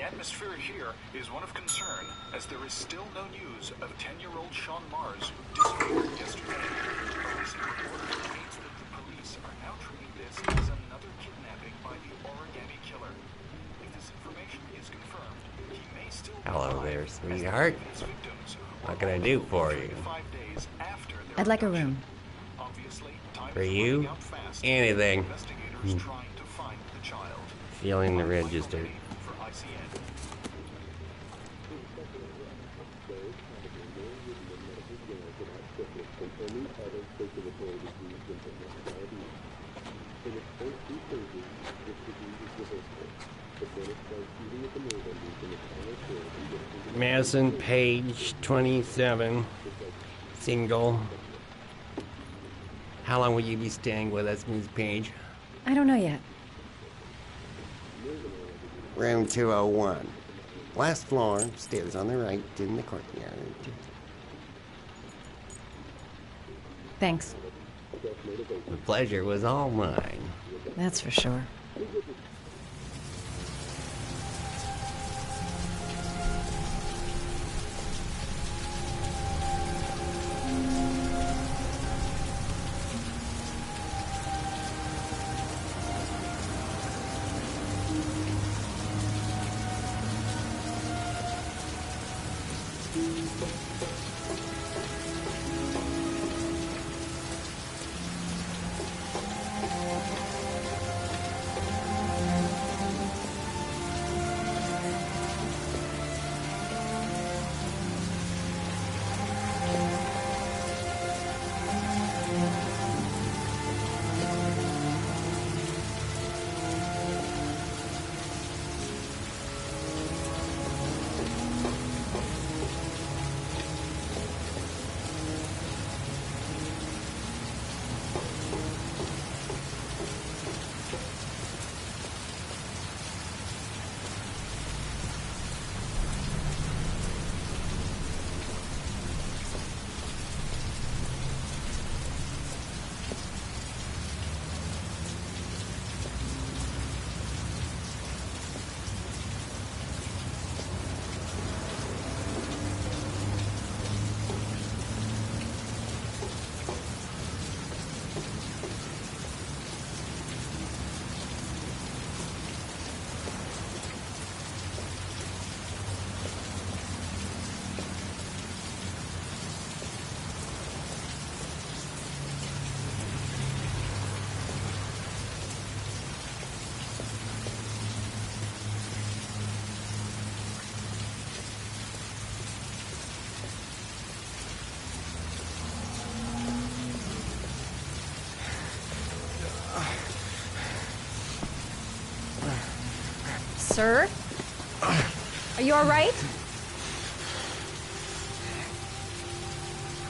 atmosphere here is one of concern, as there is still no news of 10-year-old Sean Mars, who disappeared yesterday. A recent report indicates that the police are now treating this as another kidnapping by the Origami Killer. If this information is confirmed, he may still be Hello alive, there, as the sweetheart. previous victims were What can I all do killed for 3 you? to 5 days after their I'd like a abduction. room. Obviously, time For is you? running out fast. Anything. Investigators trying to find the child. Feeling the I'm Michael register. Rennie for ICN. Madison, page 27, single. How long will you be staying with us, Ms. Page? I don't know yet. Room 201. Last floor, stairs on the right, in the courtyard. Thanks. The pleasure was all mine. That's for sure. Sir? Are you all right?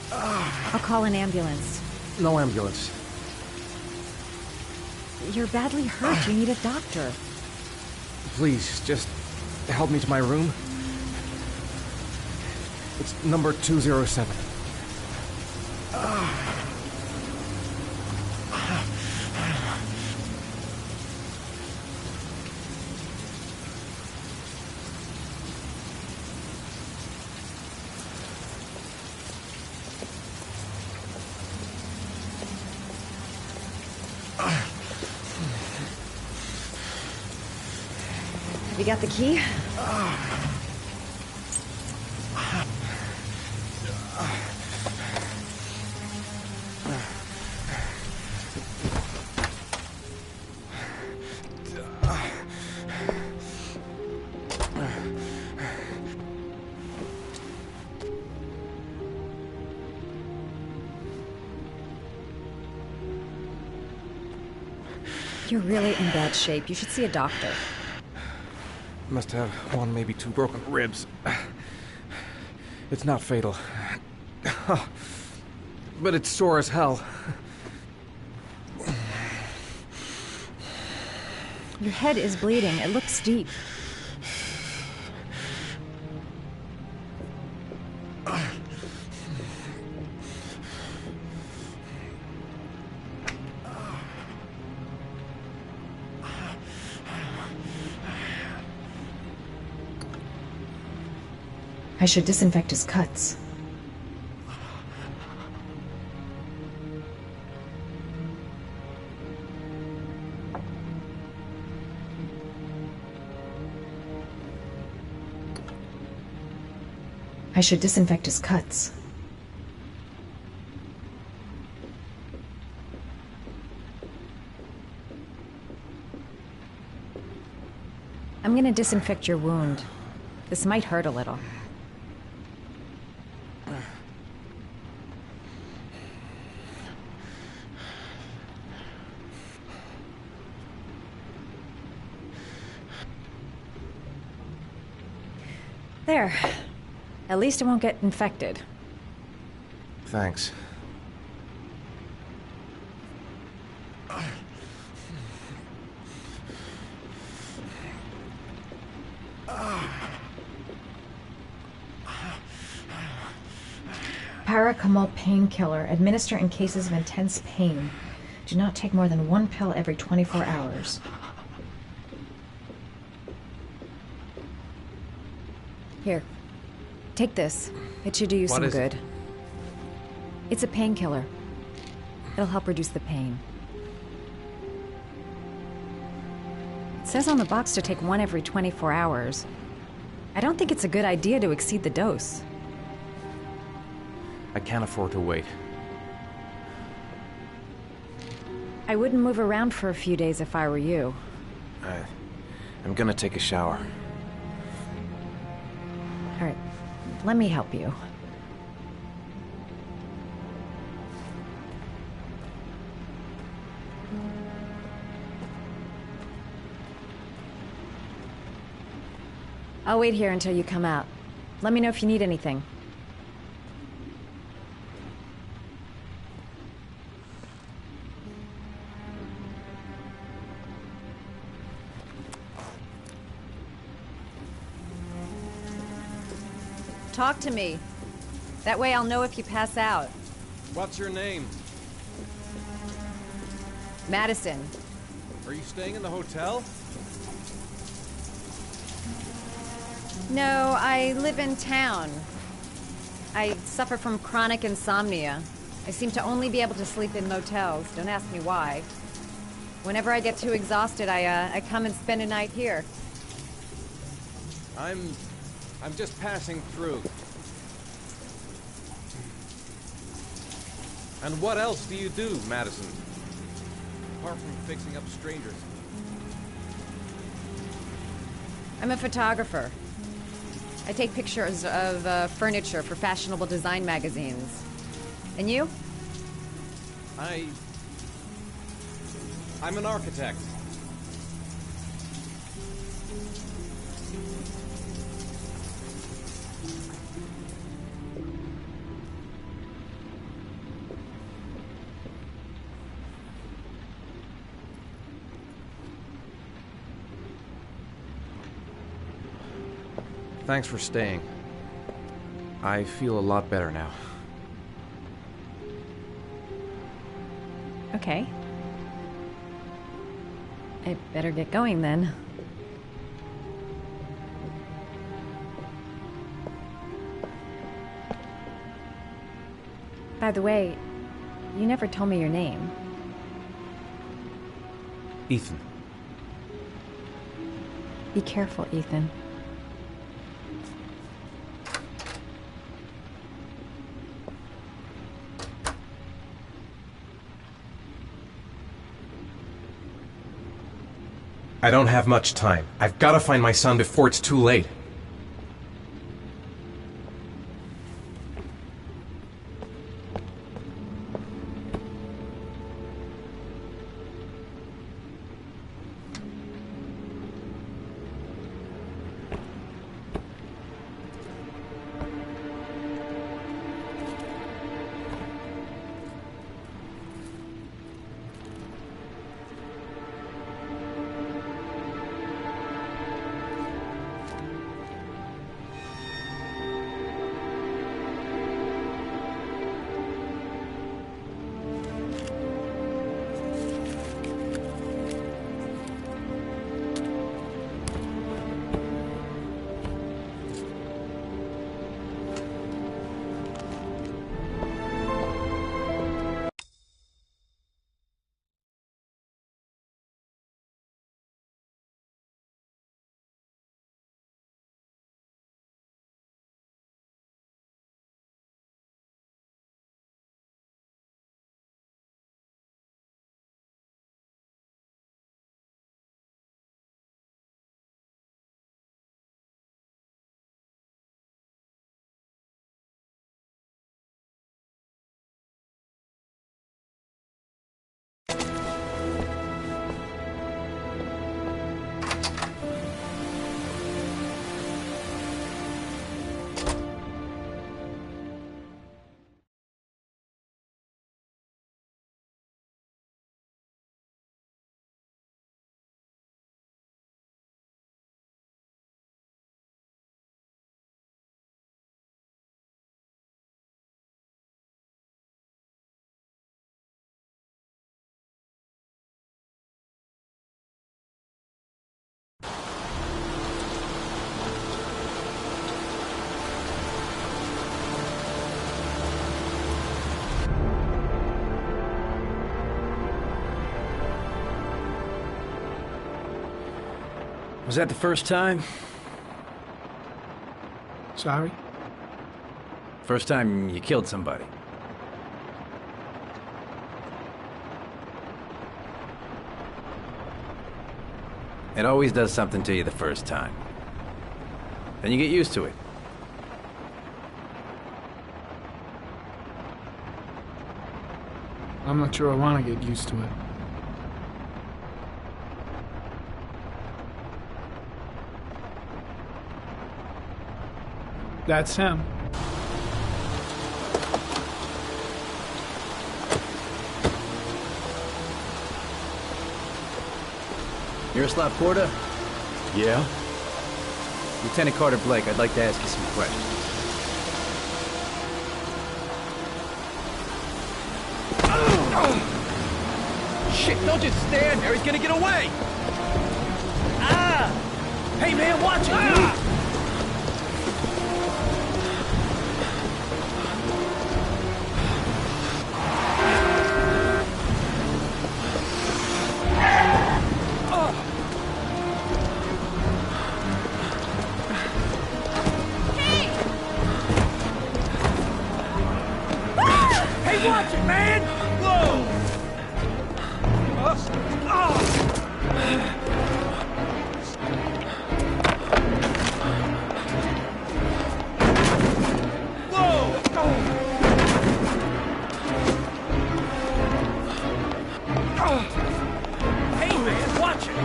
I'll call an ambulance. No ambulance. You're badly hurt. You need a doctor. Please, just help me to my room. It's number 207. You got the key? You're really in bad shape. You should see a doctor. Must have one, maybe two broken ribs. It's not fatal. But it's sore as hell. Your head is bleeding. It looks deep. I should disinfect his cuts. I should disinfect his cuts. I'm gonna disinfect your wound. This might hurt a little. There. At least it won't get infected. Thanks. Paracetamol painkiller. Administer in cases of intense pain. Do not take more than 1 pill every 24 hours. Here. Take this. It should do you some good. It's a painkiller. It'll help reduce the pain. It says on the box to take 1 every 24 hours. I don't think it's a good idea to exceed the dose. I can't afford to wait. I wouldn't move around for a few days if I were you. I'm gonna take a shower. All right, let me help you. I'll wait here until you come out. Let me know if you need anything. Talk to me. That way I'll know if you pass out. What's your name? Madison. Are you staying in the hotel? No, I live in town. I suffer from chronic insomnia. I seem to only be able to sleep in motels. Don't ask me why. Whenever I get too exhausted, I come and spend a night here. I'm just passing through. And what else do you do, Madison? Apart from fixing up strangers. I'm a photographer. I take pictures of furniture for fashionable design magazines. And you? I'm an architect. Thanks for staying. I feel a lot better now. Okay. I'd better get going then. By the way, you never told me your name. Ethan. Be careful, Ethan. I don't have much time. I've got to find my son before it's too late. Was that the first time? Sorry? First time you killed somebody? It always does something to you the first time. Then you get used to it. I'm not sure I want to get used to it. That's him. Yaroslav Korda? Yeah? Lieutenant Carter Blake, I'd like to ask you some questions. Shit, don't just stand there, he's gonna get away! Ah! Hey man, watch it! Ah! Watch it, man! Whoa! Hey, man, watch it!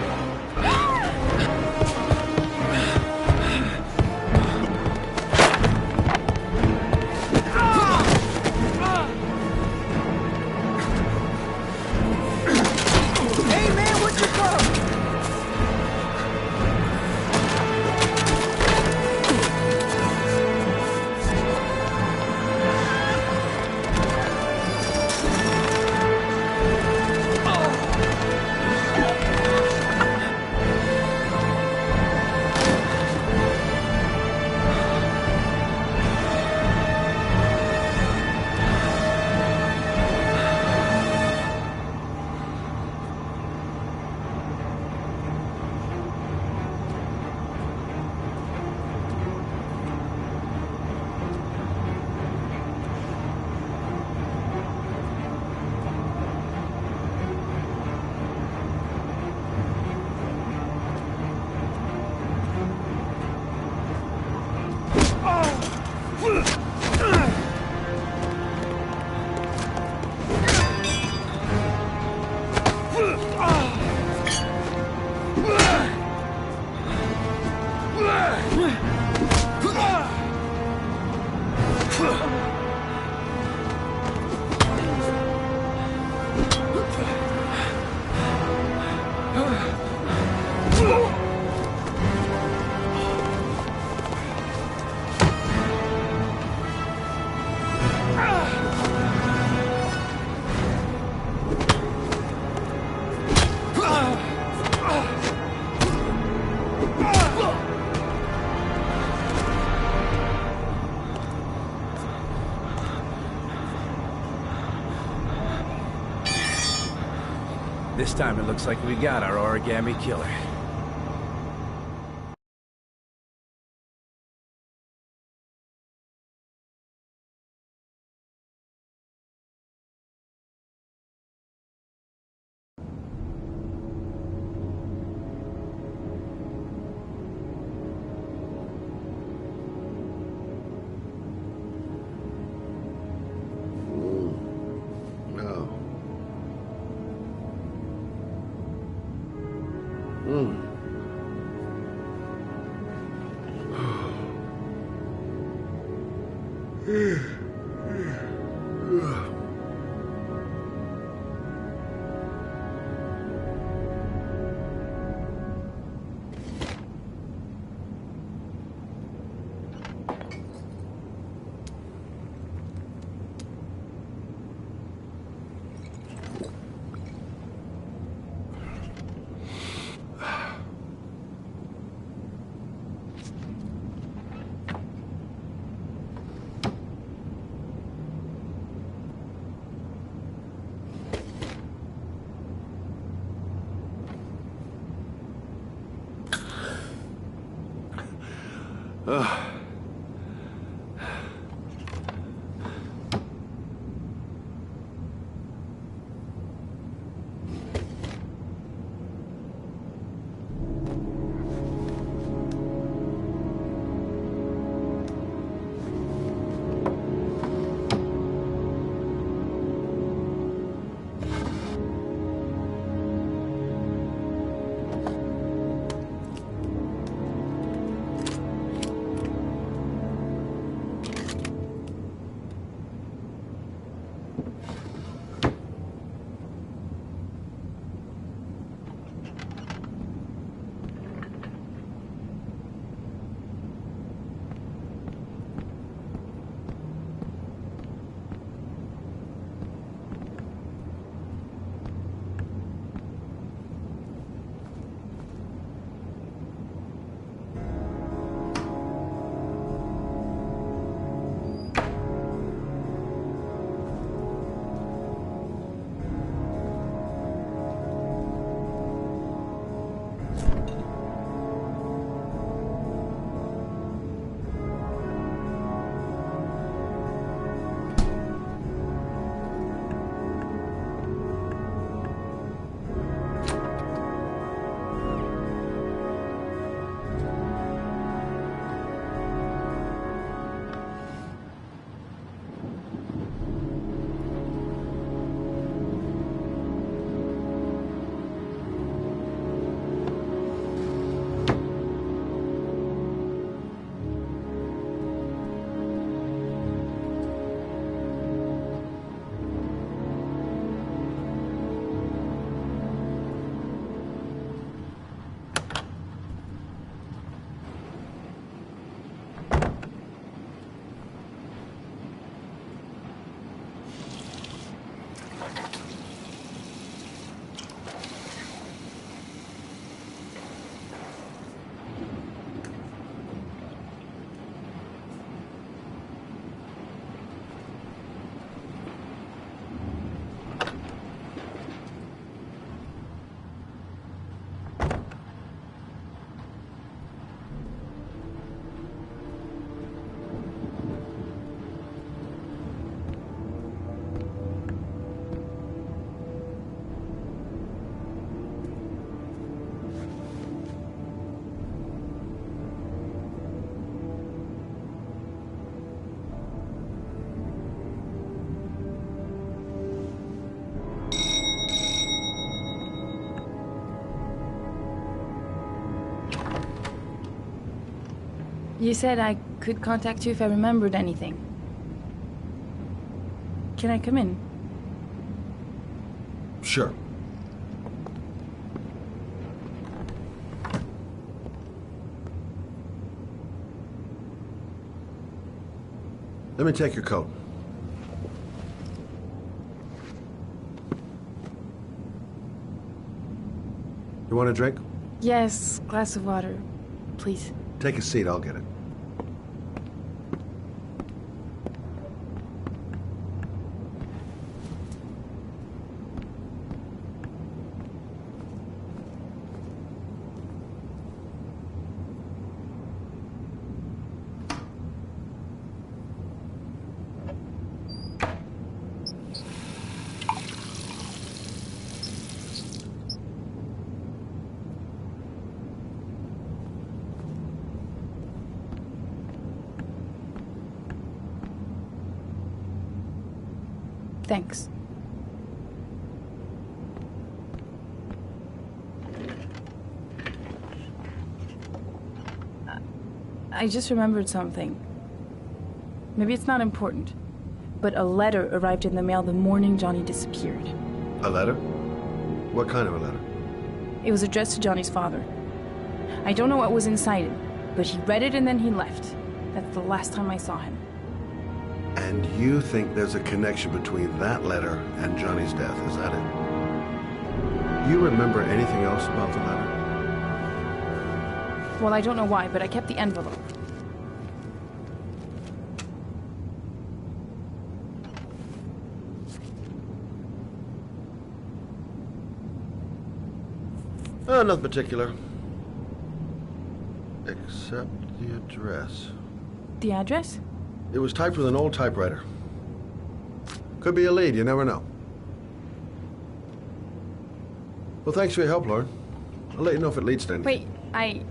This time it looks like we got our origami killer. You said I could contact you if I remembered anything. Can I come in? Sure. Let me take your coat. You want a drink? Yes, glass of water, please. Take a seat, I'll get it. Thanks. I just remembered something. Maybe it's not important, but a letter arrived in the mail the morning Johnny disappeared. A letter? What kind of a letter? It was addressed to Johnny's father. I don't know what was inside it, but he read it and then he left. That's the last time I saw him. And you think there's a connection between that letter and Johnny's death, is that it? You remember anything else about the letter? Well, I don't know why, but I kept the envelope. Nothing particular. Except the address. The address? It was typed with an old typewriter. Could be a lead, you never know. Well, thanks for your help, Lauren. I'll let you know if it leads to anything. Wait,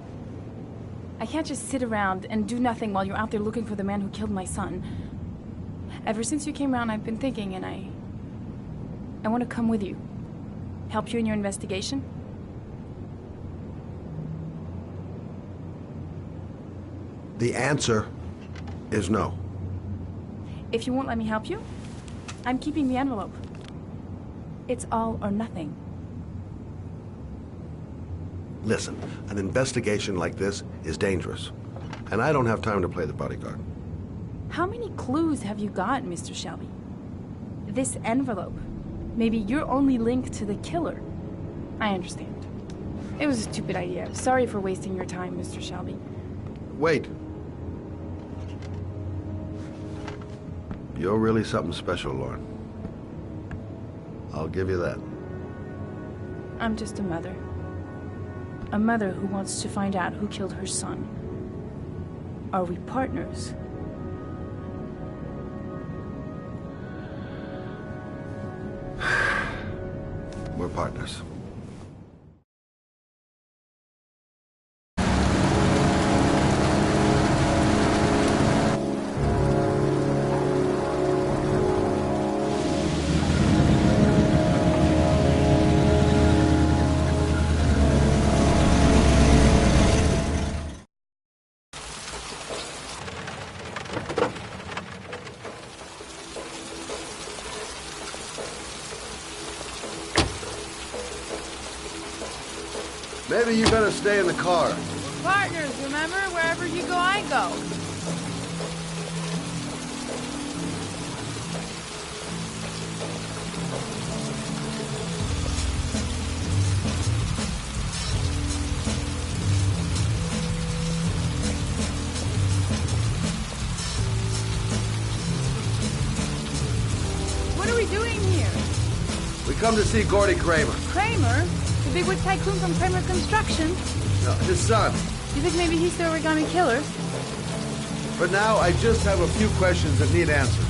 I can't just sit around and do nothing while you're out there looking for the man who killed my son. Ever since you came around, I've been thinking, and I want to come with you. Help you in your investigation. The answer is no. If you won't let me help you, I'm keeping the envelope. It's all or nothing. Listen, an investigation like this is dangerous, and I don't have time to play the bodyguard. How many clues have you got, Mr. Shelby? This envelope. Maybe your only link to the killer. I understand. It was a stupid idea. Sorry for wasting your time, Mr. Shelby. Wait. You're really something special, Lauren. I'll give you that. I'm just a mother. A mother who wants to find out who killed her son. Are we partners? We're partners. Maybe you better stay in the car. Partners, remember? Wherever you go, I go. What are we doing here? We come to see Gordy Kramer. Kramer? The bigwig tycoon from Kramer Construction? No, his son. You think maybe he's the origami killer? For now, I just have a few questions that need answers.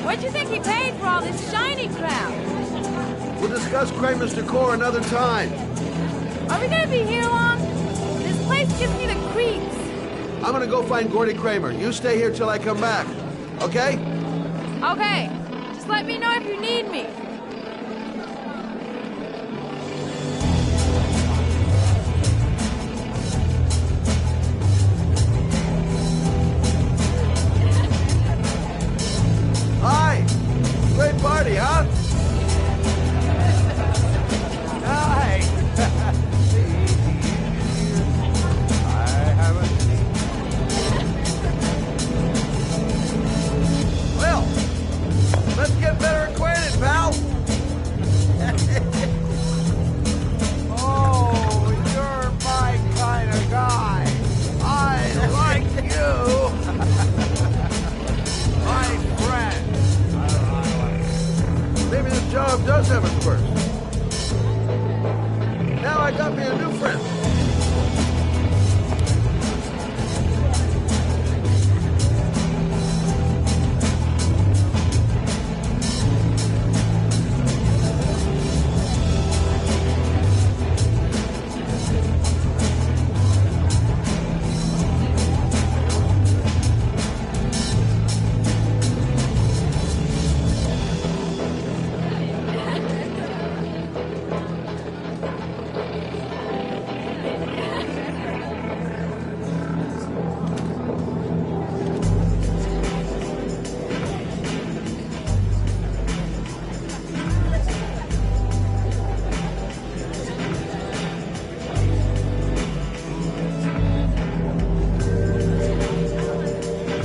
What'd you think he paid for all this shiny crap? We'll discuss Kramer's decor another time. Are we gonna be here long? This place gives me the creeps. I'm gonna go find Gordy Kramer. You stay here till I come back. Okay? Okay. Just let me know if you need me. Hi! Great party, huh? Hi! I haven't... Well, let's get better acquainted, pal! Oh, you're my kind of guy. I like you! My friend! Maybe this job does have its perks. Now I got me a new friend.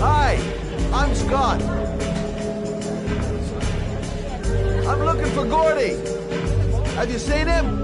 Hi, I'm Scott. for Gordy. Have you seen him?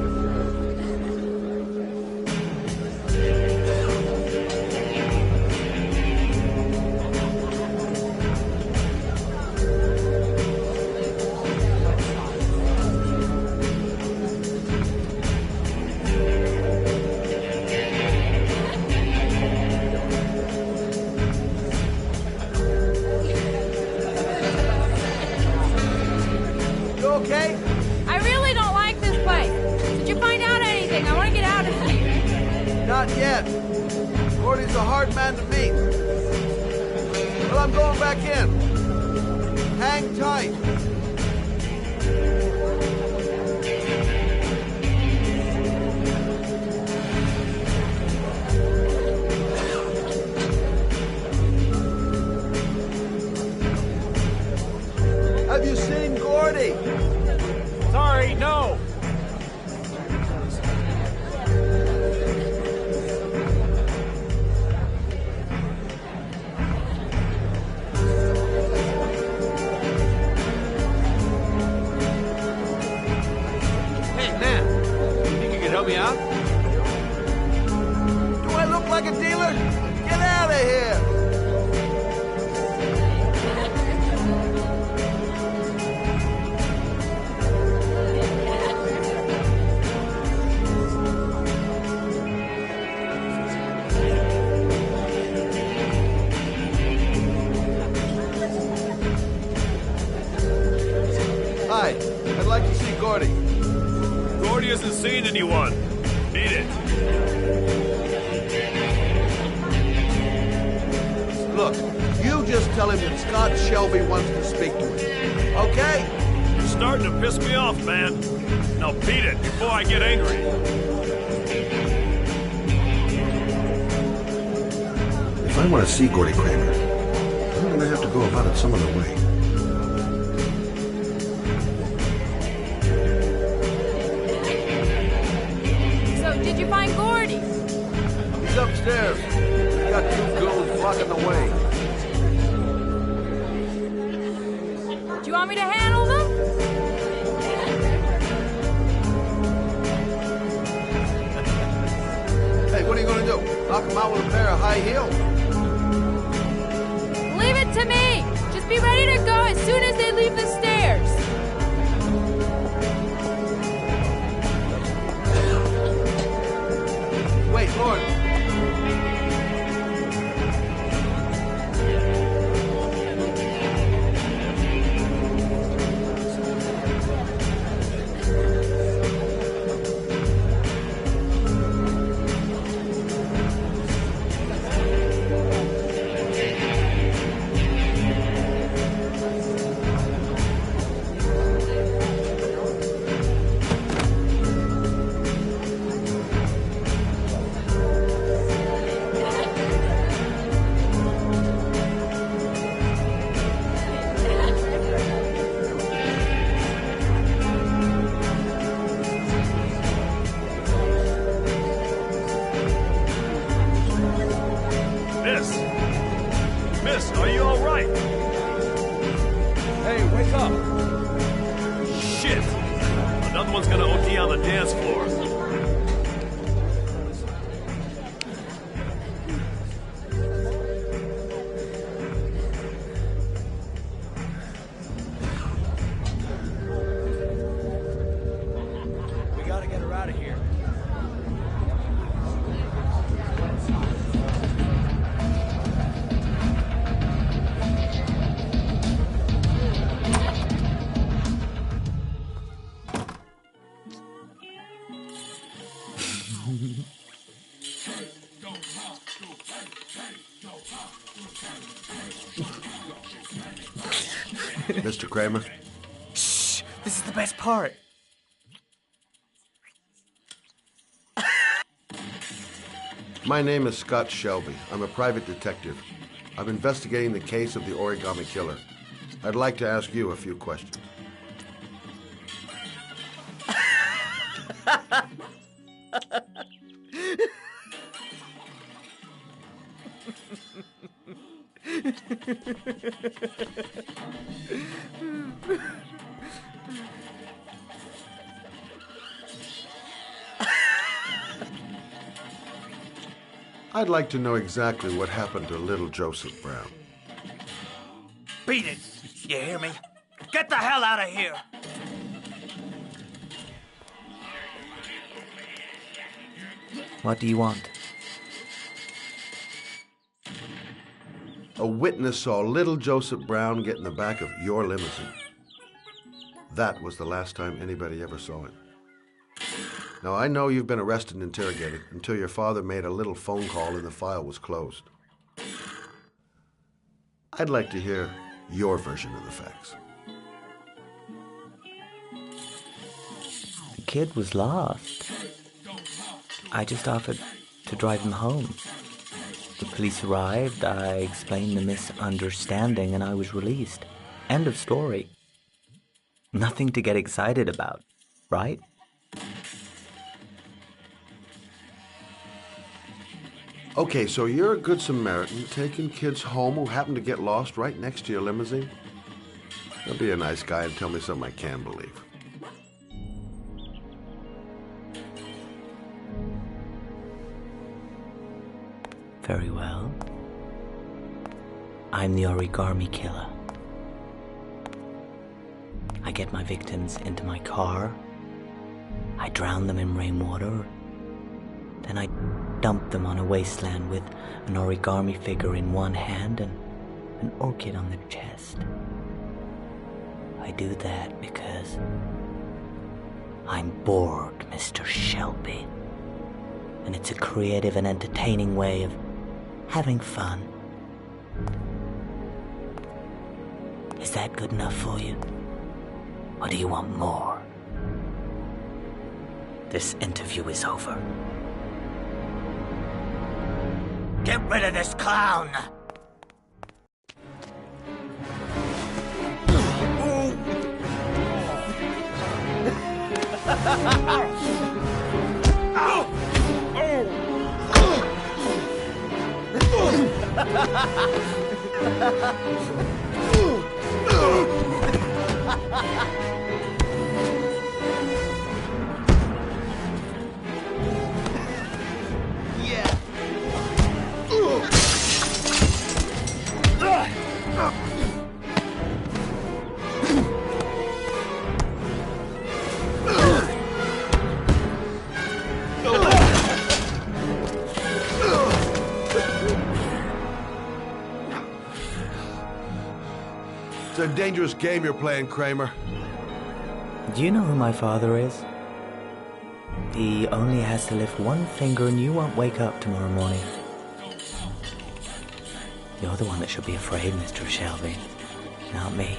Not yet. Gordy's a hard man to meet. Well, I'm going back in. Hang tight. Have you seen Gordy? Sorry, no. Me out? Do I look like a dealer? Get out of here! Hi, I'd like to see Gordy. Gordy hasn't seen anyone. Beat it. Look, you just tell him that Scott Shelby wants to speak to him. Okay? You're starting to piss me off, man. Now beat it before I get angry. If I want to see Gordy Kramer, I'm going to have to go about it some other way. Did you find Gordy? He's upstairs. He's got two girls blocking the way. Do you want me to handle them? Hey, what are you going to do? Knock him out with a pair of high heels? Leave it to me. Just be ready to go as soon as they leave the stairs. Wait, Lord. Miss, are you all right? Hey, wake up. Shit. Another one's gonna OD on the dance floor. We gotta get her out of here. Mr. Kramer? Shh! This is the best part. My name is Scott Shelby. I'm a private detective. I'm investigating the case of the Origami Killer. I'd like to ask you a few questions. I'd like to know exactly what happened to little Joseph Brown. Beat it. You hear me? Get the hell out of here. What do you want? A witness saw little Joseph Brown get in the back of your limousine. That was the last time anybody ever saw him. Now, I know you've been arrested and interrogated until your father made a little phone call and the file was closed. I'd like to hear your version of the facts. The kid was lost. I just offered to drive him home. The police arrived, I explained the misunderstanding, and I was released. End of story. Nothing to get excited about, right? Okay, so you're a good Samaritan taking kids home who happen to get lost right next to your limousine? You'll be a nice guy and tell me something I can believe. Very well. I'm the origami killer. I get my victims into my car. I drown them in rainwater. Then I dump them on a wasteland with an origami figure in one hand and an orchid on the chest. I do that because I'm bored, Mr. Shelby. And it's a creative and entertaining way of having fun. Is that good enough for you? Or do you want more? This interview is over. Get rid of this clown! It's a dangerous game you're playing, Kramer. Do you know who my father is? He only has to lift one finger and you won't wake up tomorrow morning. You're the one that should be afraid, Mr. Shelby, not me.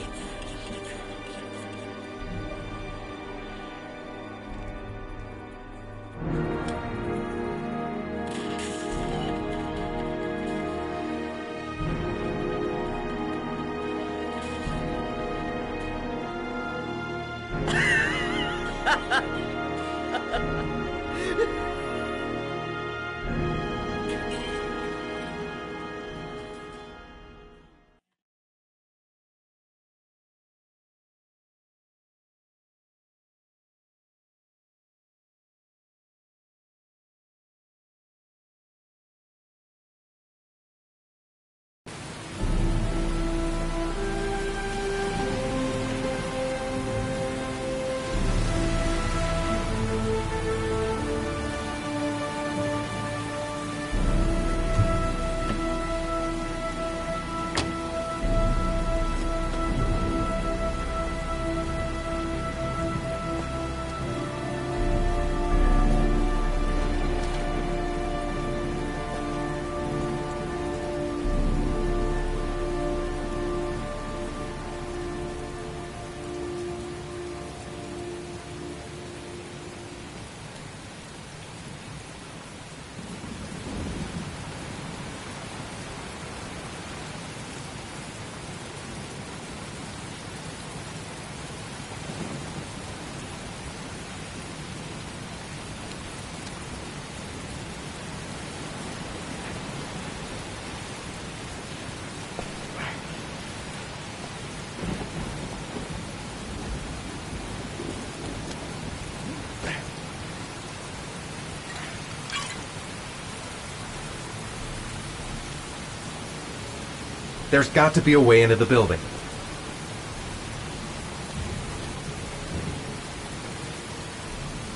There's got to be a way into the building.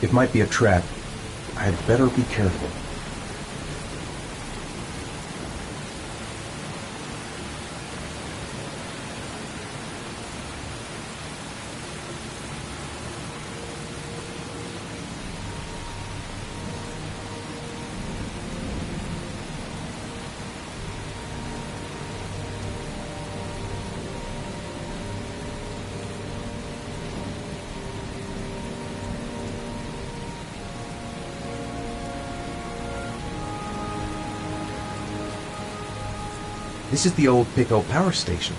It might be a trap. I'd better be careful. This is the old Pico power station.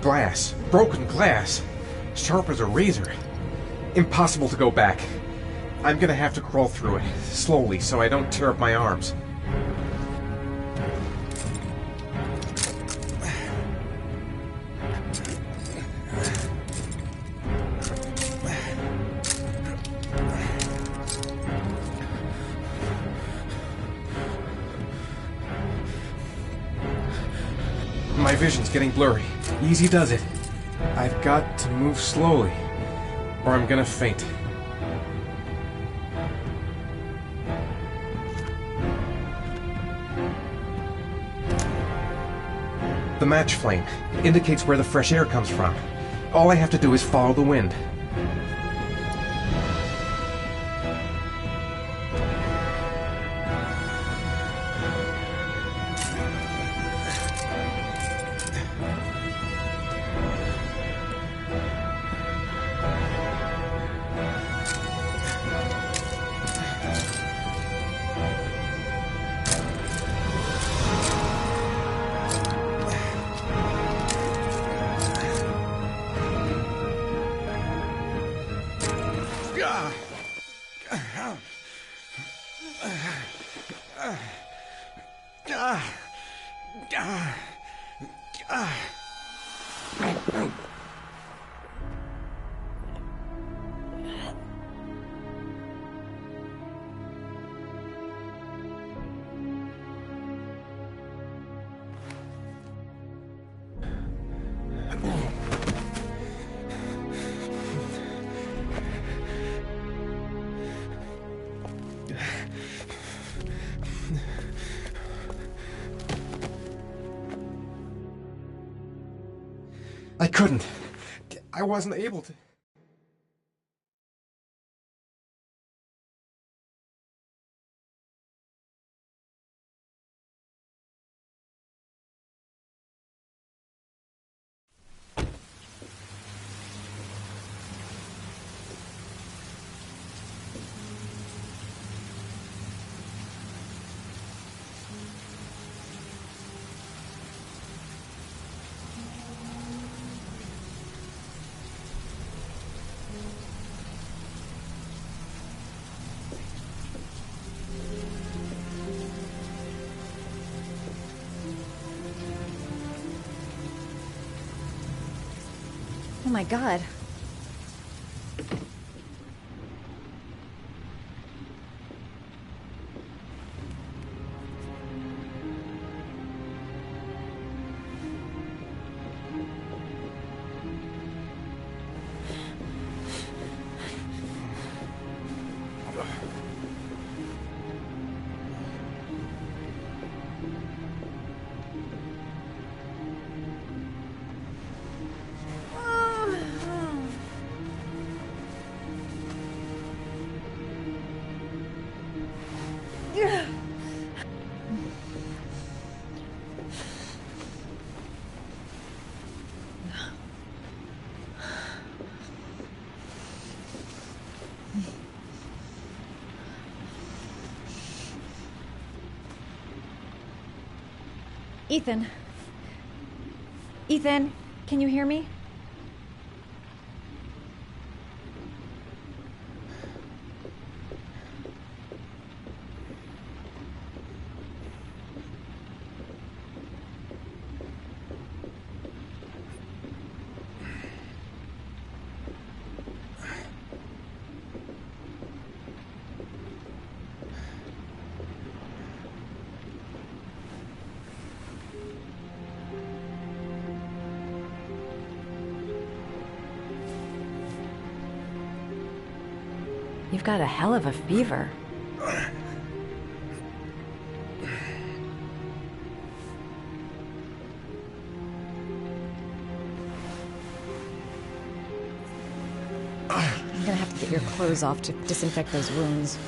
Glass. Broken glass. Sharp as a razor. Impossible to go back. I'm gonna have to crawl through it, slowly, so I don't tear up my arms. My vision's getting blurry. Easy does it. I've got to move slowly, or I'm gonna faint. The match flame indicates where the fresh air comes from. All I have to do is follow the wind. I couldn't. I wasn't able to. Oh my god. Ethan. Ethan, can you hear me? You've got a hell of a fever. I'm gonna have to get your clothes off to disinfect those wounds.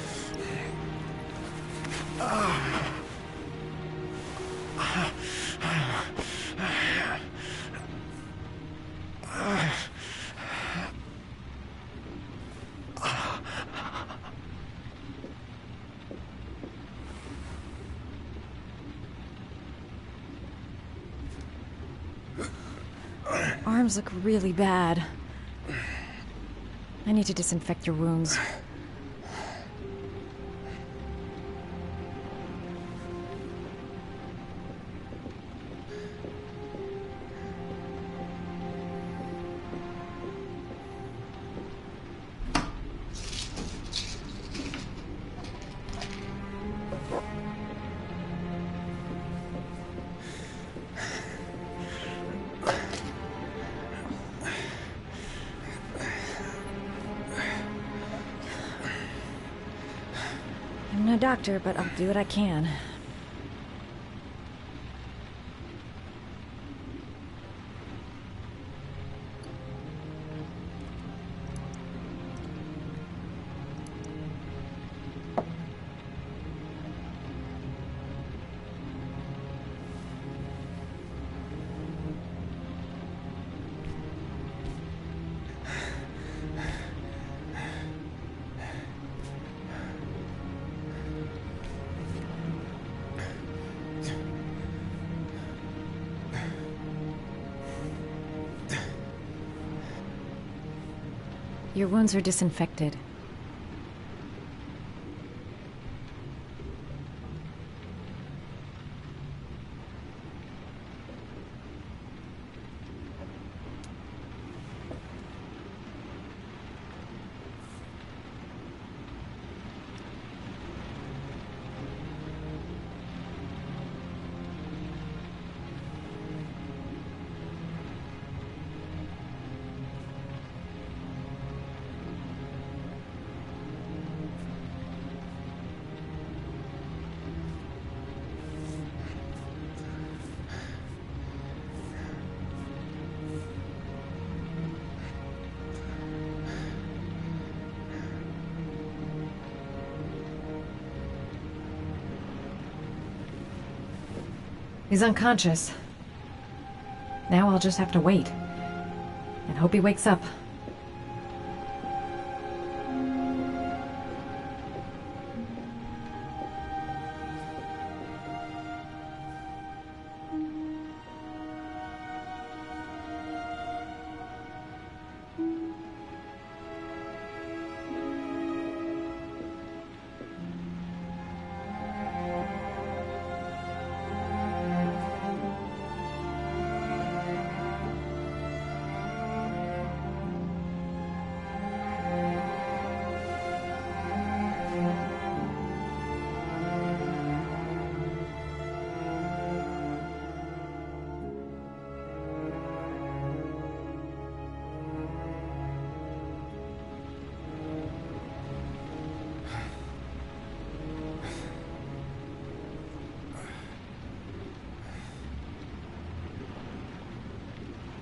Arms look really bad. I need to disinfect your wounds. I'm no doctor, but I'll do what I can. Your wounds are disinfected. He's unconscious. Now I'll just have to wait. And hope he wakes up.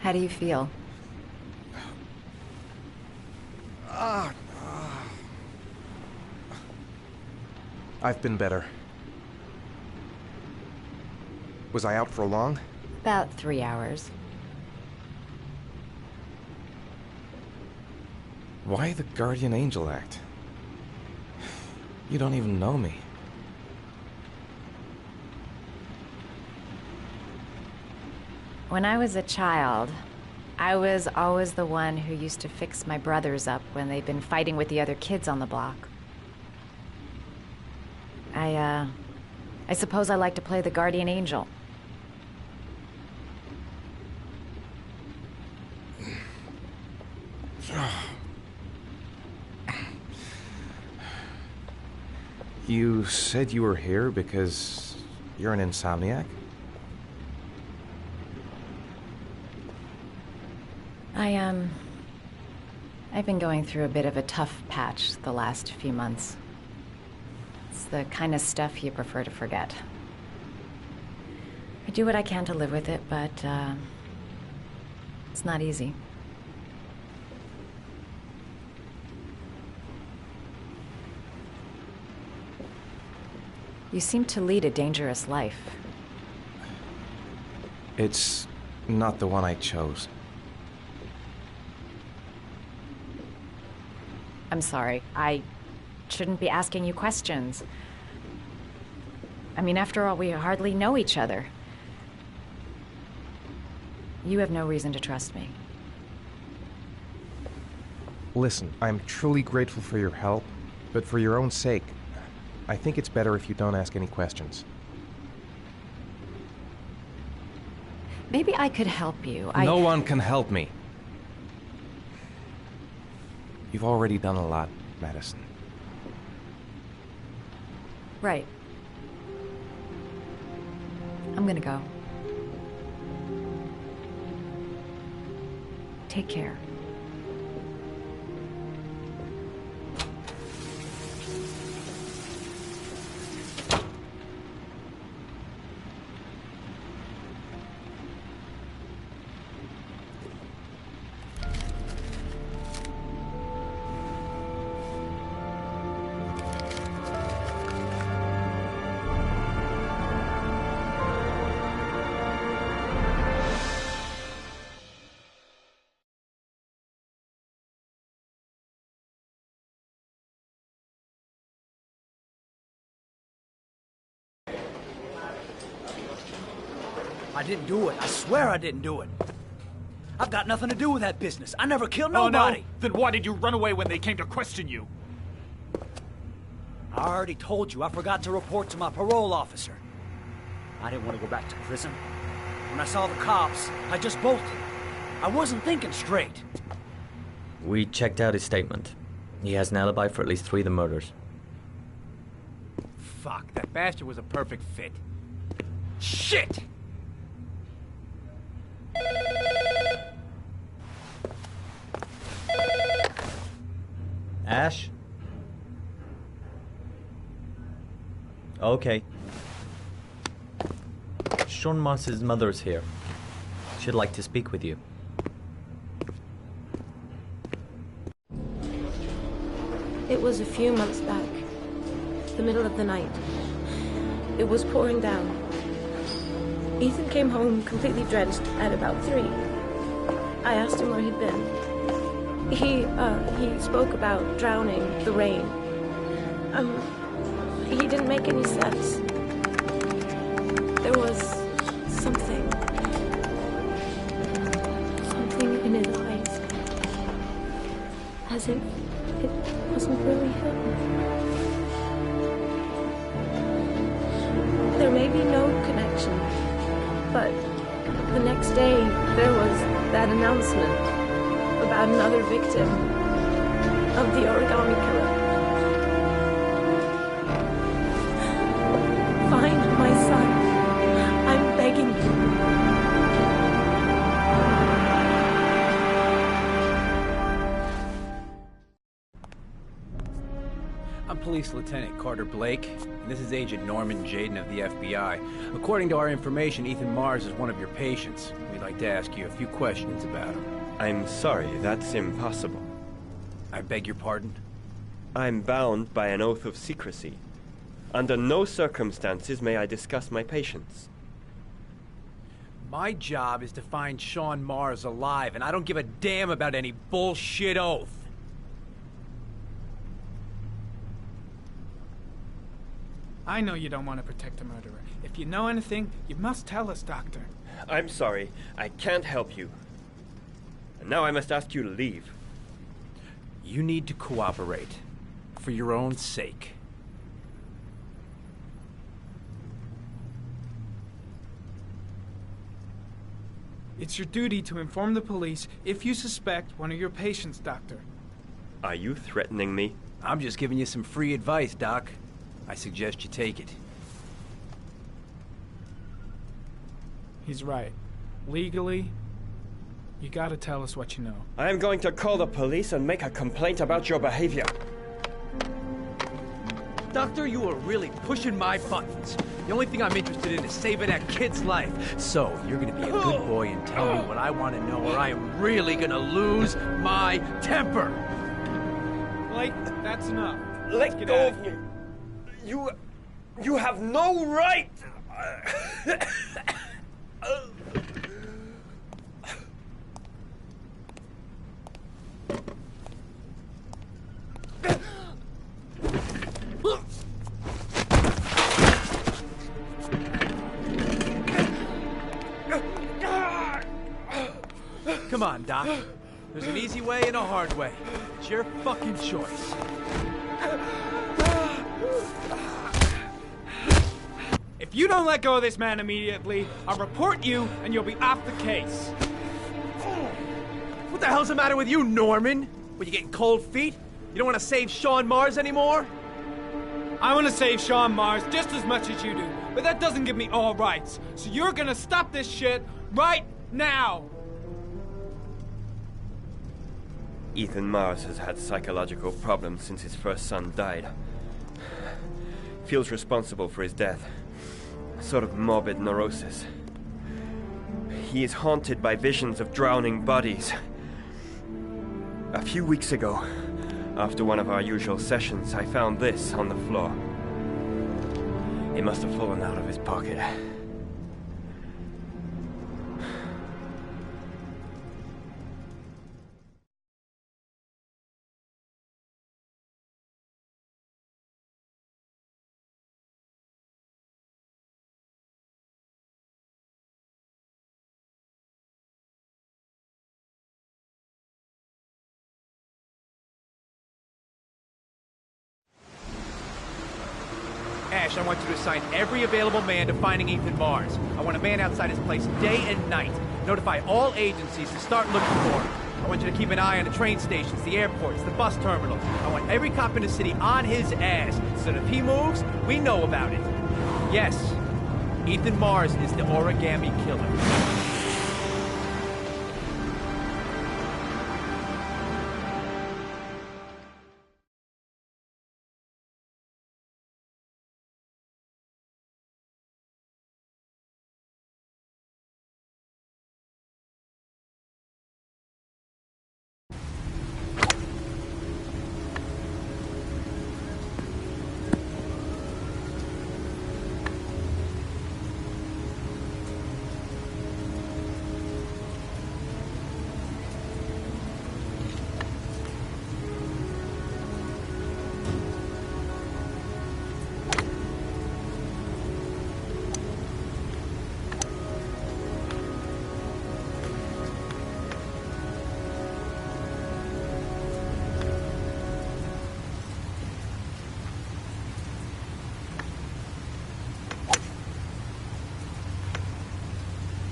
How do you feel? I've been better. Was I out for long? About 3 hours. Why the Guardian Angel act? You don't even know me. When I was a child, I was always the one who used to fix my brothers up when they'd been fighting with the other kids on the block. I suppose I like to play the Guardian Angel. You said you were here because you're an insomniac? I've been going through a bit of a tough patch the last few months. It's the kind of stuff you prefer to forget. I do what I can to live with it, but, it's not easy. You seem to lead a dangerous life. It's not the one I chose. I'm sorry. I shouldn't be asking you questions. I mean, after all, we hardly know each other. You have no reason to trust me. Listen, I'm truly grateful for your help, but for your own sake, I think it's better if you don't ask any questions. Maybe I could help you. No one can help me. You've already done a lot, Madison. Right. I'm gonna go. Take care. I didn't do it. I swear I didn't do it. I've got nothing to do with that business. I never killed nobody. Oh, no? Then why did you run away when they came to question you? I already told you I forgot to report to my parole officer. I didn't want to go back to prison. When I saw the cops, I just bolted. I wasn't thinking straight. We checked out his statement. He has an alibi for at least 3 of the murders. Fuck, that bastard was a perfect fit. Shit! Ash? Okay. Sean Mars's mother's here. She'd like to speak with you. It was a few months back. The middle of the night. It was pouring down. Ethan came home completely drenched at about 3. I asked him where he'd been. He spoke about drowning, the rain. He didn't make any sense. There was something in his eyes. As if it wasn't really him. There may be no connection, but the next day there was that announcement about another victim of the origami killer. Find my son. I'm begging you. I'm Police Lieutenant Carter Blake, and this is Agent Norman Jaden of the FBI. According to our information, Ethan Mars is one of your patients. We'd like to ask you a few questions about him. I'm sorry, that's impossible. I beg your pardon? I'm bound by an oath of secrecy. Under no circumstances may I discuss my patients. My job is to find Sean Mars alive, and I don't give a damn about any bullshit oath. I know you don't want to protect a murderer. If you know anything, you must tell us, Doctor. I'm sorry, I can't help you. And now I must ask you to leave. You need to cooperate. For your own sake. It's your duty to inform the police if you suspect one of your patients, Doctor. Are you threatening me? I'm just giving you some free advice, Doc. I suggest you take it. He's right. Legally, you gotta tell us what you know. I am going to call the police and make a complaint about your behavior. Doctor, you are really pushing my buttons. The only thing I'm interested in is saving that kid's life. So, you're gonna be a good boy and tell me what I want to know, or I am really gonna lose my temper. Blake, that's enough. Let go of me. You have no right! Come on, Doc. There's an easy way and a hard way. It's your fucking choice. If you don't let go of this man immediately, I'll report you and you'll be off the case. What the hell's the matter with you, Norman? Were you getting cold feet? You don't want to save Sean Mars anymore? I want to save Sean Mars just as much as you do, but that doesn't give me all rights. So you're gonna stop this shit right now! Ethan Mars has had psychological problems since his first son died. Feels responsible for his death. A sort of morbid neurosis. He is haunted by visions of drowning bodies. A few weeks ago, after one of our usual sessions, I found this on the floor. It must have fallen out of his pocket. Ash, I want you to assign every available man to finding Ethan Mars. I want a man outside his place day and night. Notify all agencies to start looking for him. I want you to keep an eye on the train stations, the airports, the bus terminals. I want every cop in the city on his ass, so that if he moves, we know about it. Yes, Ethan Mars is the origami killer.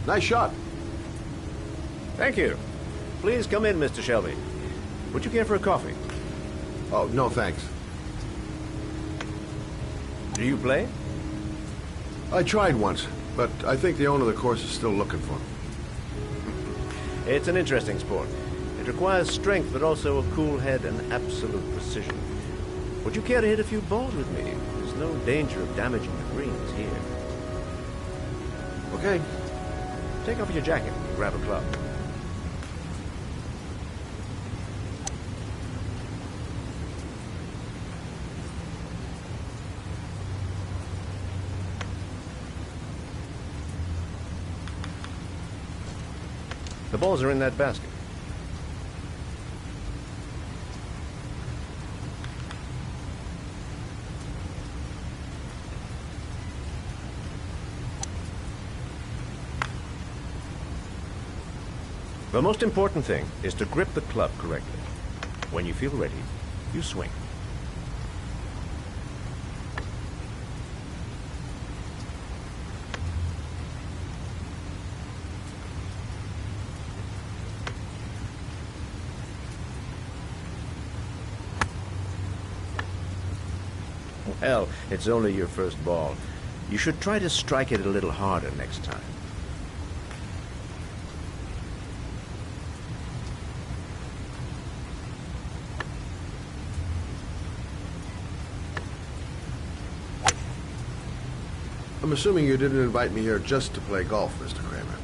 Nice shot. Thank you. Please come in, Mr. Shelby. Would you care for a coffee? Oh, no thanks. Do you play? I tried once, but I think the owner of the course is still looking for me. It's an interesting sport. It requires strength, but also a cool head and absolute precision. Would you care to hit a few balls with me? There's no danger of damaging the greens here. Okay. Take off your jacket and grab a club. The balls are in that basket. The most important thing is to grip the club correctly. When you feel ready, you swing. Well, it's only your first ball. You should try to strike it a little harder next time. I'm assuming you didn't invite me here just to play golf, Mr. Kramer.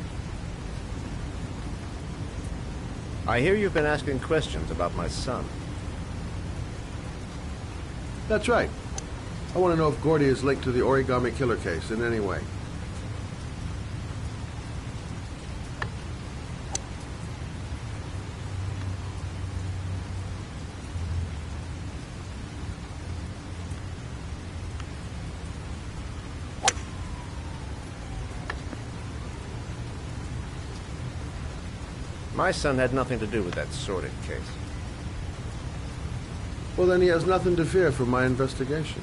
I hear you've been asking questions about my son. That's right. I want to know if Gordy is linked to the Origami Killer case in any way. My son had nothing to do with that sordid case. Well, then he has nothing to fear from my investigation.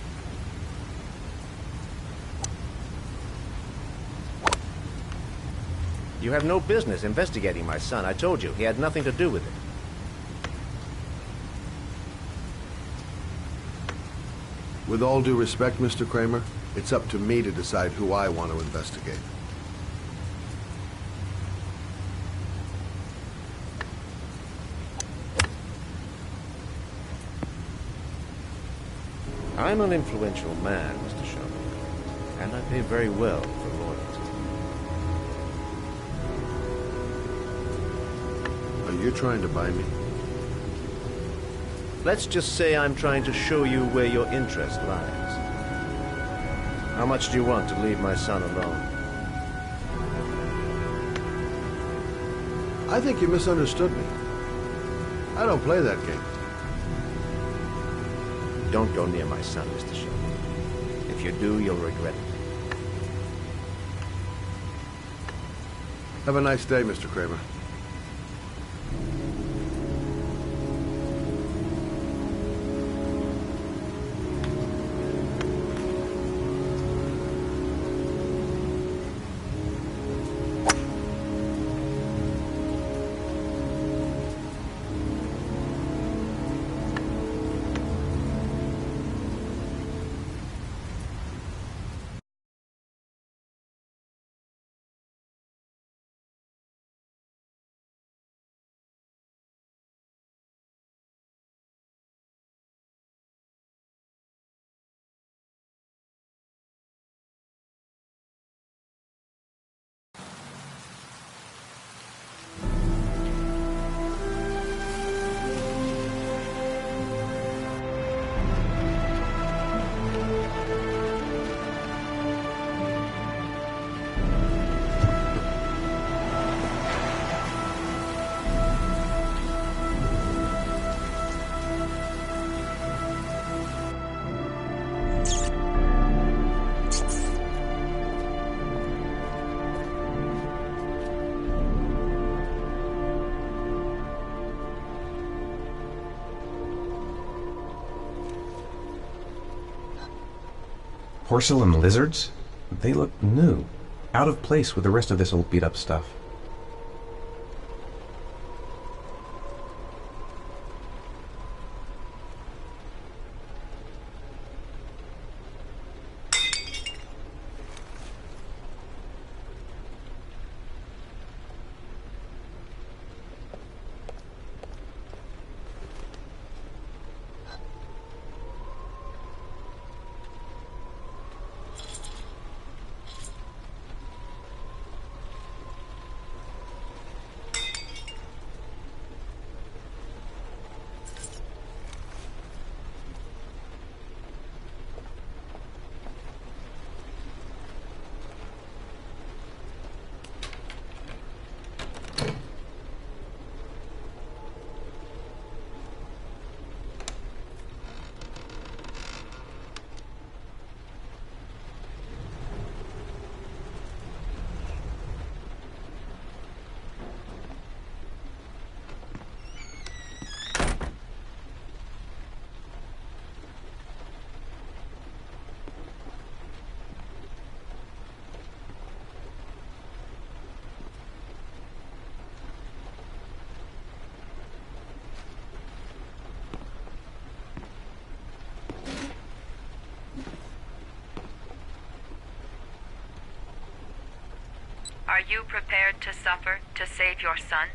You have no business investigating my son. I told you, he had nothing to do with it. With all due respect, Mr. Kramer, it's up to me to decide who I want to investigate. I'm an influential man, Mr. Shelby, and I pay very well for loyalty. Are you trying to buy me? Let's just say I'm trying to show you where your interest lies. How much do you want to leave my son alone? I think you misunderstood me. I don't play that game. Don't go near my son, Mr. Shelby. If you do, you'll regret it. Have a nice day, Mr. Kramer. Porcelain lizards? They look new. out of place with the rest of this old beat-up stuff. Are you prepared to suffer to save your son?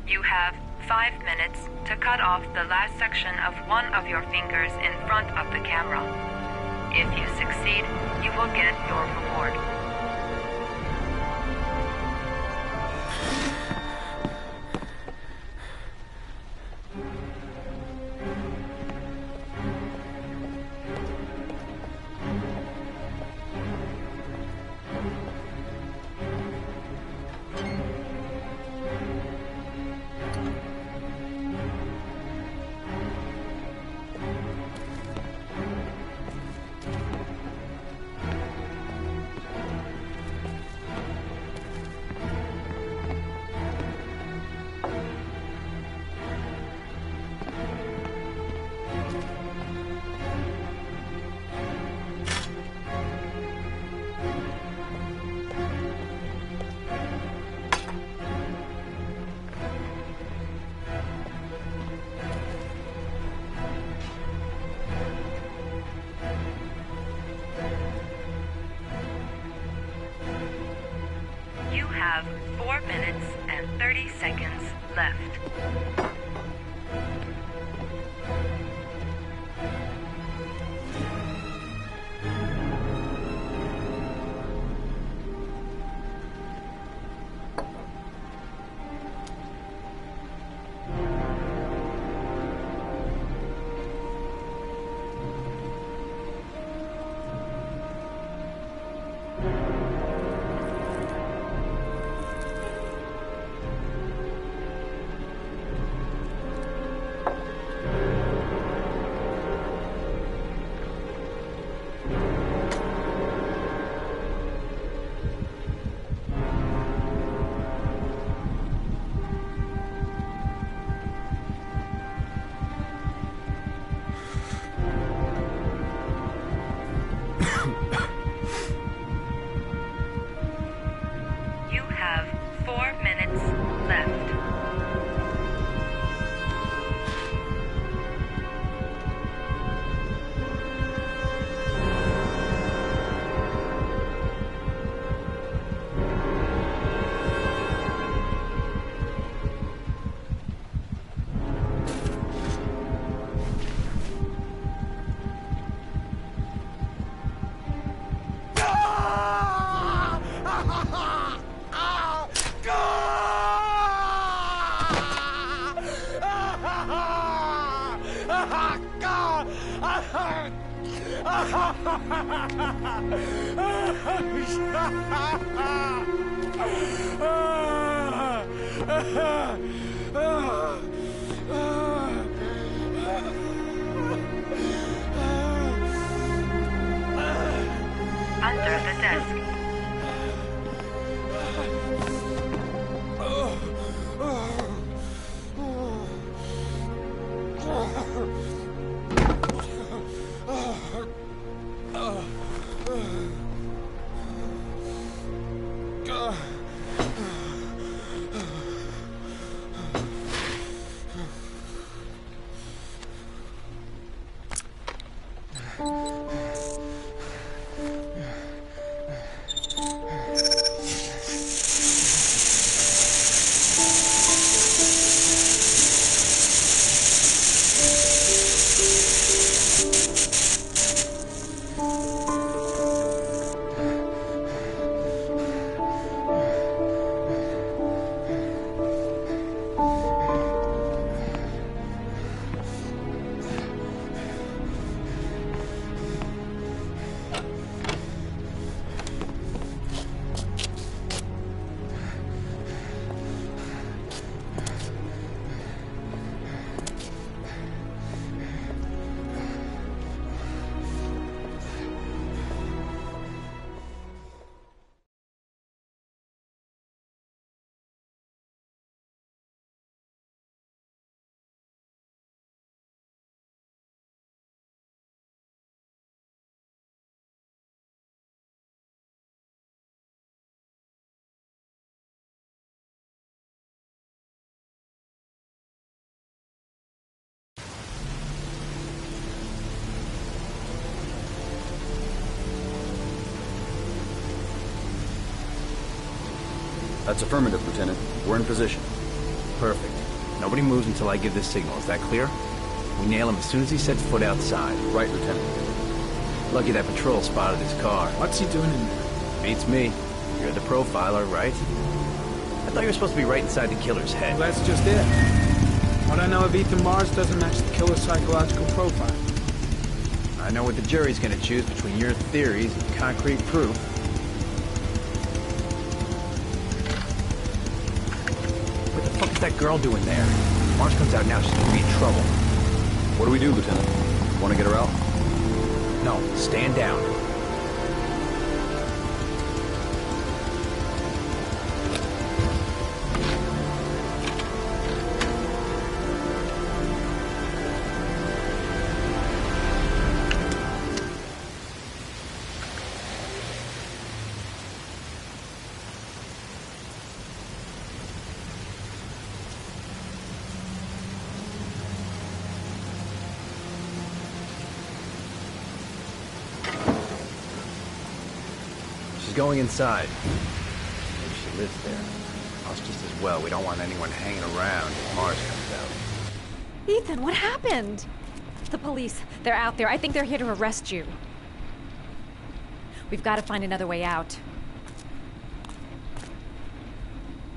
You have 5 minutes to cut off the last section of one of your fingers in front of the camera. If you succeed, you will get your reward. You have 4 minutes and 30 seconds left. You have 4 minutes left. Under the desk. That's affirmative, Lieutenant. We're in position. Perfect. Nobody moves until I give the signal. Is that clear? We nail him as soon as he sets foot outside. Right, Lieutenant. Lucky that patrol spotted his car. What's he doing in there? Beats me. You're the profiler, right? I thought you were supposed to be right inside the killer's head. Well, that's just it. What I know of Ethan Mars doesn't match the killer's psychological profile. I know what the jury's gonna choose between your theories and concrete proof. What the fuck is that girl doing there? If Mars comes out now, she's gonna be in trouble. What do we do, Lieutenant? Want to get her out? No, stand down. She's going inside. Maybe she lives there. Us just as well. We don't want anyone hanging around if Mars comes out. Ethan, what happened? The police. They're out there. I think they're here to arrest you. We've got to find another way out.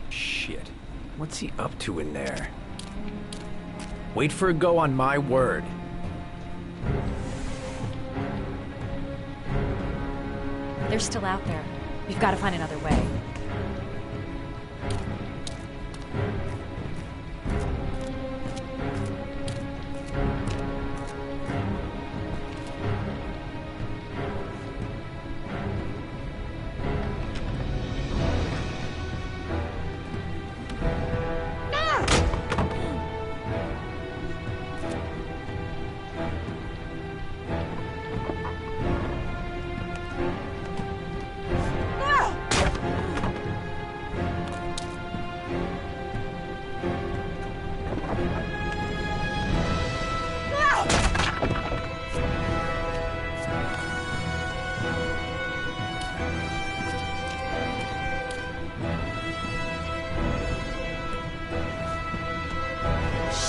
Shit. What's he up to in there? Wait for a go on my word. They're still out there. We've got to find another way.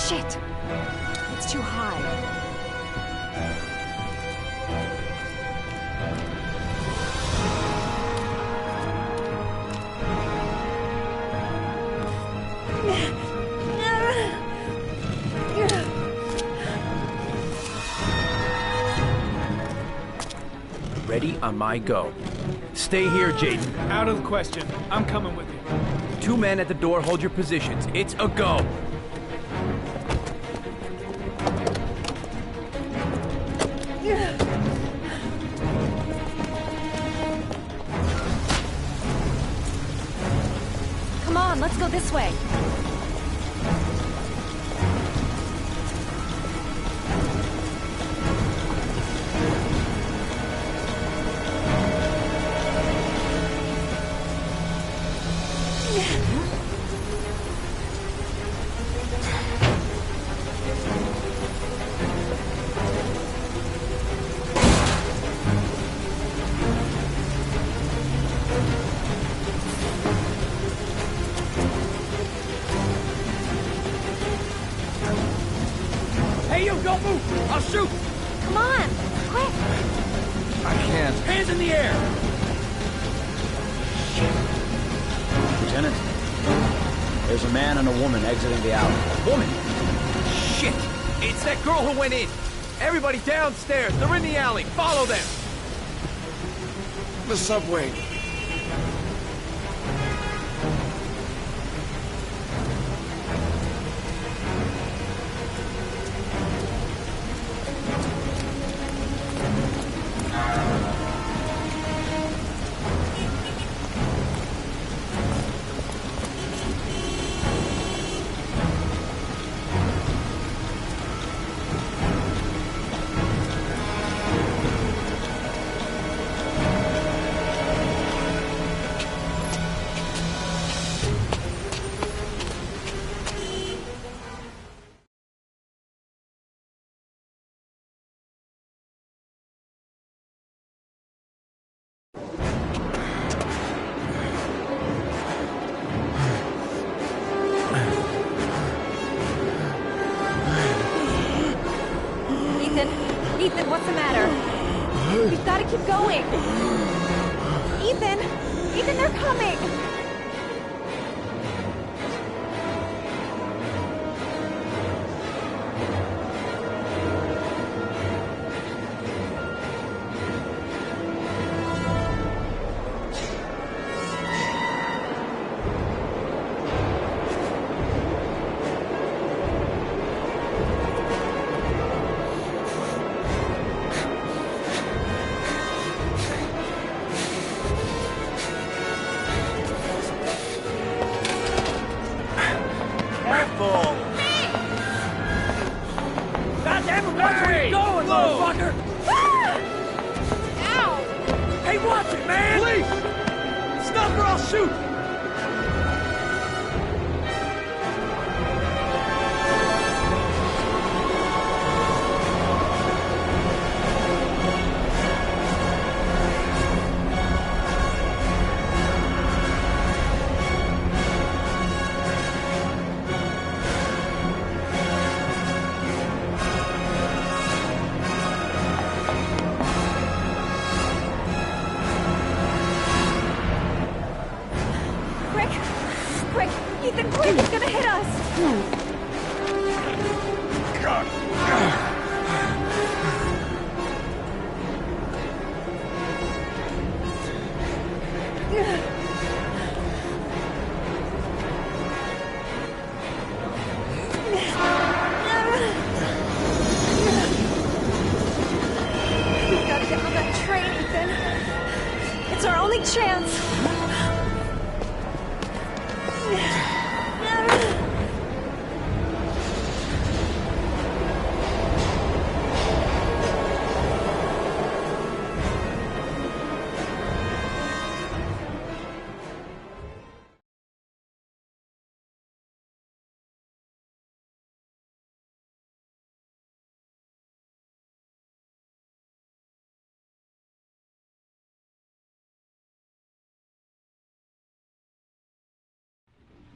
Shit! It's too high. Ready on my go. Stay here, Jaden. Out of the question. I'm coming with you. 2 men at the door, hold your positions. It's a go. Come on, let's go this way. Hey, you, don't move! I'll shoot! Come on, quick! I can't. Hands in the air! Lieutenant, there's a man and a woman exiting the alley. Woman? Shit! It's that girl who went in! Everybody downstairs! They're in the alley! Follow them! The subway. going? Ethan! Ethan, they're coming!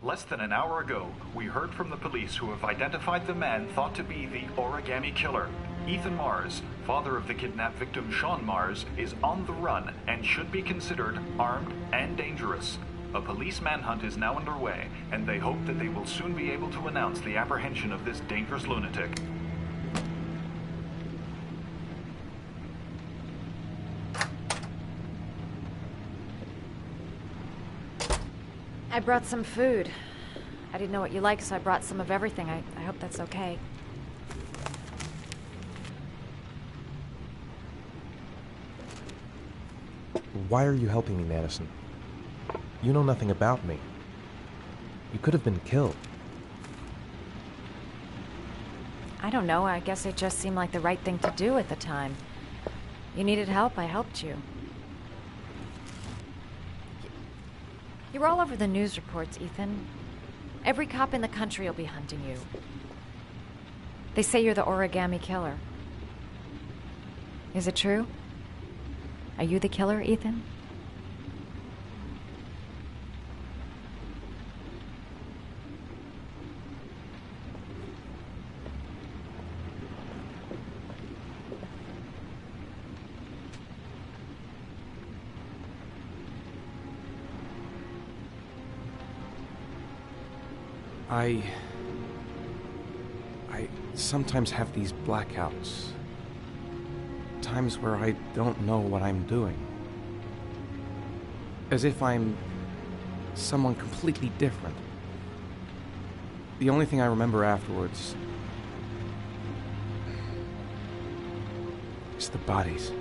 Less than an hour ago, we heard from the police who have identified the man thought to be the Origami Killer. Ethan Mars, father of the kidnapped victim Sean Mars, is on the run and should be considered armed and dangerous. A police manhunt is now underway, and they hope that they will soon be able to announce the apprehension of this dangerous lunatic. I brought some food. I didn't know what you like, so I brought some of everything. I hope that's okay. Why are you helping me, Madison? You know nothing about me. You could have been killed. I don't know. I guess it just seemed like the right thing to do at the time. You needed help, I helped you. You're all over the news reports, Ethan. Every cop in the country will be hunting you. They say you're the Origami Killer. Is it true? Are you the killer, Ethan? I sometimes have these blackouts. Times where I don't know what I'm doing. As if I'm someone completely different. The only thing I remember afterwards is the bodies.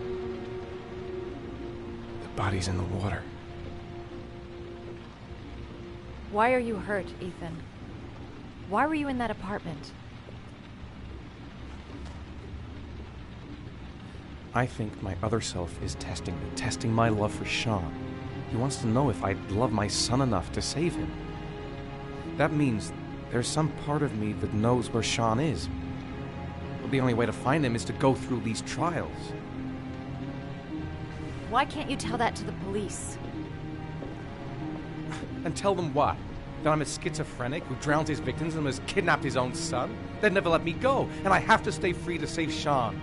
The bodies in the water. Why are you hurt, Ethan? Why were you in that apartment? I think my other self is testing me, testing my love for Sean. He wants to know if I love my son enough to save him. That means there's some part of me that knows where Sean is. But the only way to find him is to go through these trials. Why can't you tell that to the police? And tell them what? That I'm a schizophrenic who drowns his victims and has kidnapped his own son? They'd never let me go, and I have to stay free to save Sean.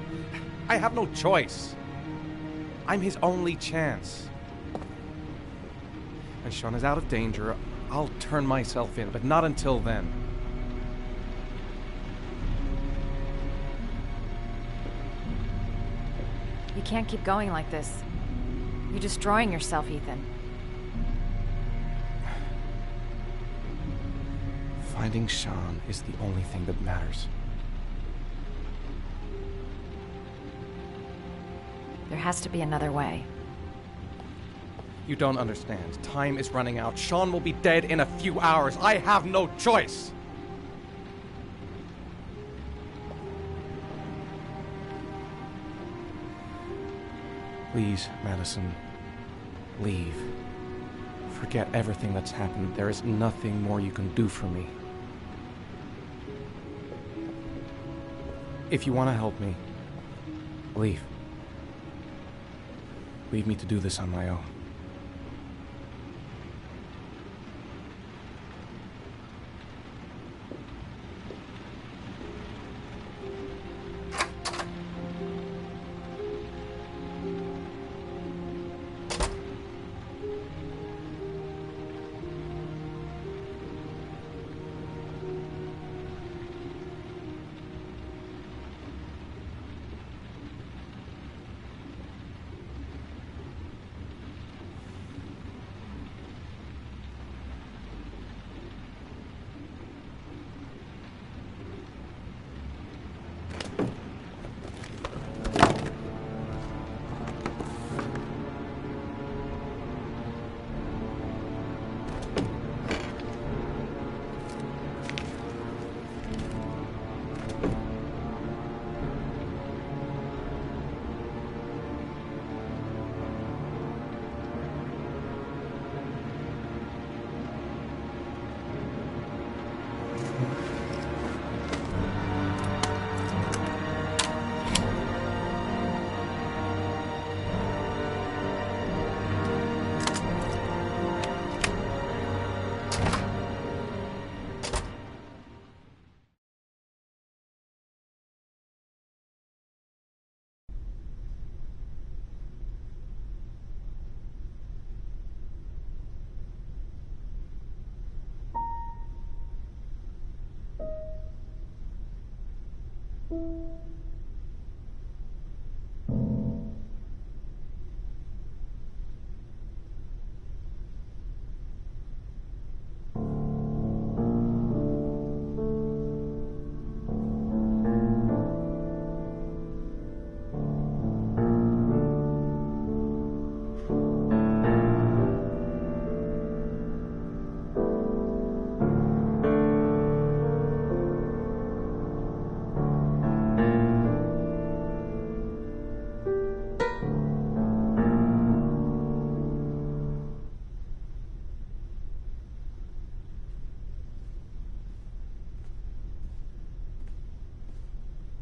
I have no choice. I'm his only chance. When Sean is out of danger, I'll turn myself in, but not until then. You can't keep going like this. You're destroying yourself, Ethan. Finding Sean is the only thing that matters. There has to be another way. You don't understand. Time is running out. Sean will be dead in a few hours. I have no choice. Please, Madison, leave. Forget everything that's happened. There is nothing more you can do for me. If you want to help me, leave. Leave me to do this on my own.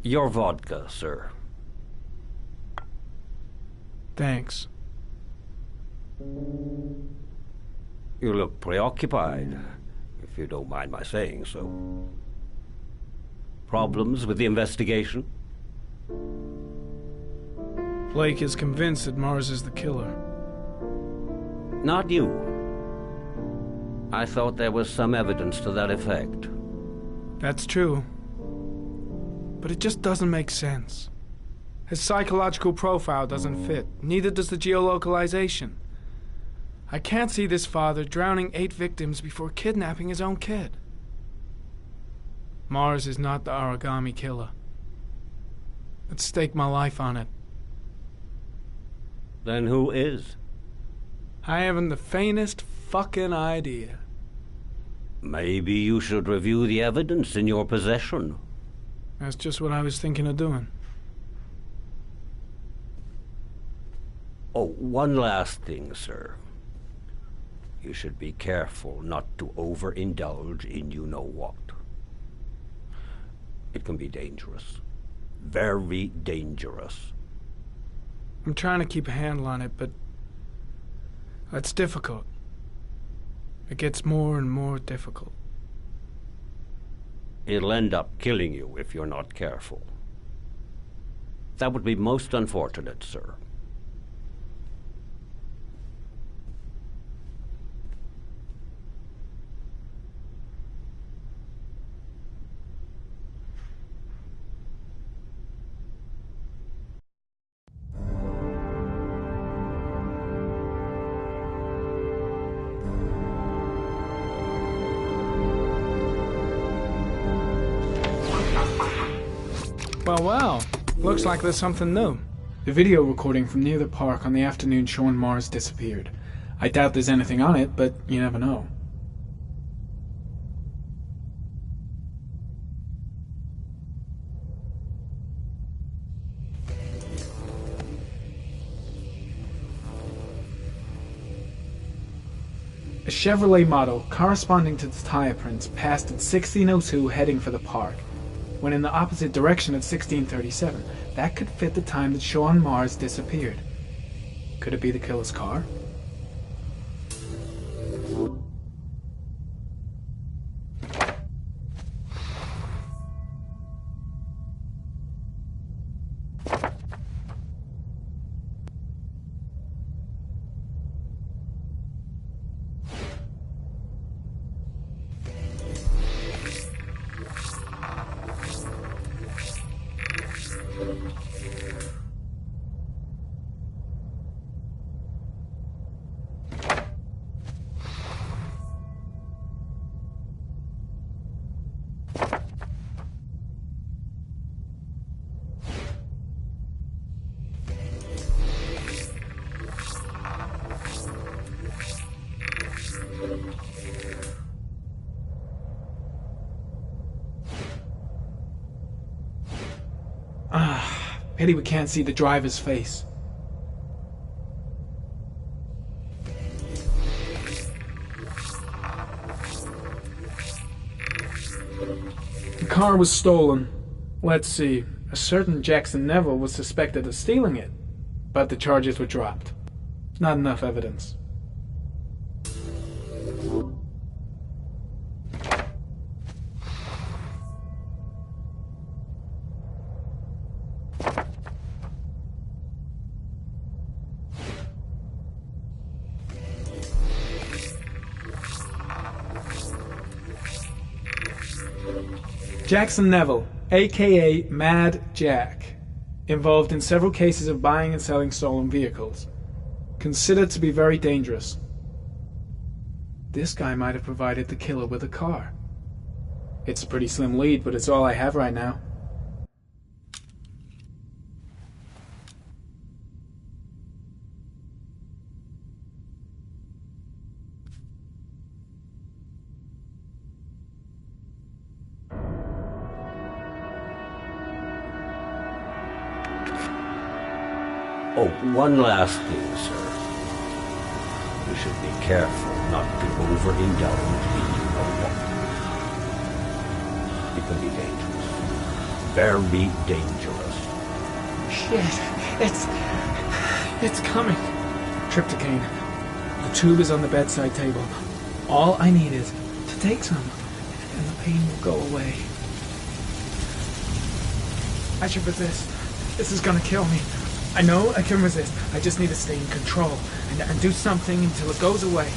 Your vodka, sir. Thanks. You look preoccupied, if you don't mind my saying so. Problems with the investigation? Blake is convinced that Mars is the killer. Not you. I thought there was some evidence to that effect. That's true. But it just doesn't make sense. His psychological profile doesn't fit. Neither does the geolocalization. I can't see this father drowning 8 victims before kidnapping his own kid. Mars is not the origami killer. I'd stake my life on it. Then who is? I haven't the faintest fucking idea. Maybe you should review the evidence in your possession. That's just what I was thinking of doing. Oh, one last thing, sir. You should be careful not to overindulge in you-know-what. It can be dangerous. Very dangerous. I'm trying to keep a handle on it, but that's difficult. It gets more and more difficult. It'll end up killing you if you're not careful. That would be most unfortunate, sir. Well. Looks like there's something new. The video recording from near the park on the afternoon Sean Mars disappeared. I doubt there's anything on it, but you never know. A Chevrolet model corresponding to the tire prints passed at 16:02 heading for the park, when in the opposite direction at 16:37. That could fit the time that Sean Mars disappeared. Could it be the killer's car? Pity we can't see the driver's face. The car was stolen. Let's see. A certain Jackson Neville was suspected of stealing it, but the charges were dropped. Not enough evidence. Jackson Neville, aka Mad Jack, involved in several cases of buying and selling stolen vehicles. Considered to be very dangerous. This guy might have provided the killer with a car. It's a pretty slim lead, but it's all I have right now. Oh, one last thing, sir. You should be careful not to overindulge in you know what. It can be dangerous. Very dangerous. Shit, it's coming. Trypticane. The tube is on the bedside table. All I need is to take some, and the pain will go away. I should resist. This is gonna kill me. I know I can resist. I just need to stay in control and do something until it goes away.